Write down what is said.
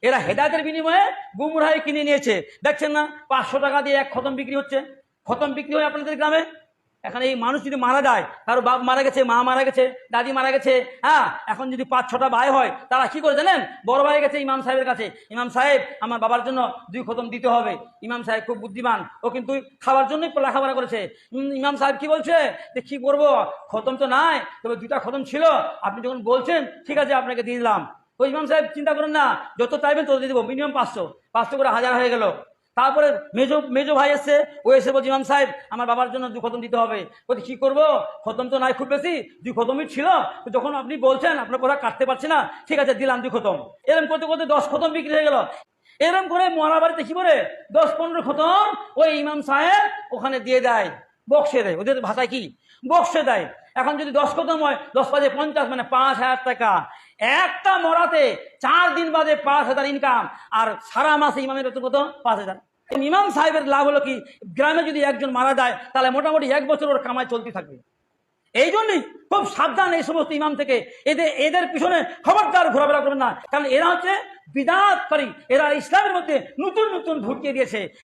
এরা হেদায়েতের বিনিময়ে গুমরাহি কিনে নিয়েছে। দেখছেন না 500 টাকা দিয়ে এক খতম বিক্রি হচ্ছে, খতম বিক্রি হয় আপনাদের গ্রামে। এখন এই মানুষ যদি মারা যায়, কারো বাপ মারা গেছে, মা মারা গেছে, দাদি মারা গেছে, হ্যাঁ, এখন যদি 5-6টা ভাই হয়, তারা কি করে জানেন? বড় ভাই গেছে ইমাম সাহেবের কাছে, ইমাম সাহেব আমার বাবার জন্য 2 খতম দিতে হবে। ইমাম সাহেব খুব বুদ্ধিমান, ও কিন্তু খাওয়ার জন্যই লেখাপড়া করেছে। ইমাম সাহেব কি বলছে যে কি করবো, খতম তো নাই, তবে 2টা খতম ছিল, আপনি যখন বলছেন ঠিক আছে আপনাকে দিয়ে দিলাম। তো ইমাম সাহেব চিন্তা করেন না, যত চাইবেন তত দিয়ে দেবো, মিনিমাম 500 করে 1000 হয়ে গেল। তারপরে মেজো ভাই এসছে, ও এসে বলছে ইমাম সাহেব আমার বাবার জন্য 2 খতম দিতে হবে। বলছি কি করবো, খতম তো নাই খুব বেশি, 2 খতমই ছিল, তো যখন আপনি বলছেন আপনার কথা কাটতে পারছি না, ঠিক আছে দিলাম 2 খতম। এরকম করতে করতে 10 খতম বিক্রি হয়ে গেল। এরকম করে মরা বাড়িতে কি করে 10-15 খতম ওই ইমাম সাহেব ওখানে দিয়ে দেয়, বক্সে দেয়, ওদের ভাষায় কি বক্সে দেয়। এখন যদি 10 খতম হয়, 10×5 = 50, মানে 5000 টাকা। একটা মরাতে 4 দিন বাদে 5000 ইনকাম, আর সারা মাসে ইমামের বেতন কত? 5000। ইমাম সাহেবের লাভ হলো কি, গ্রামে যদি একজন মারা যায় তাহলে মোটামুটি 1 বছর ওর কামাই চলতে থাকবে। এই জন্যই খুব সাবধান এই সমস্ত ইমাম থেকে, এদের পিছনে খবরদার ঘোরাফেরা করবেন না, কারণ এরা হচ্ছে বিদআতকারী, এরা ইসলামের মধ্যে নতুন নতুন ঢুকিয়ে দিয়েছে।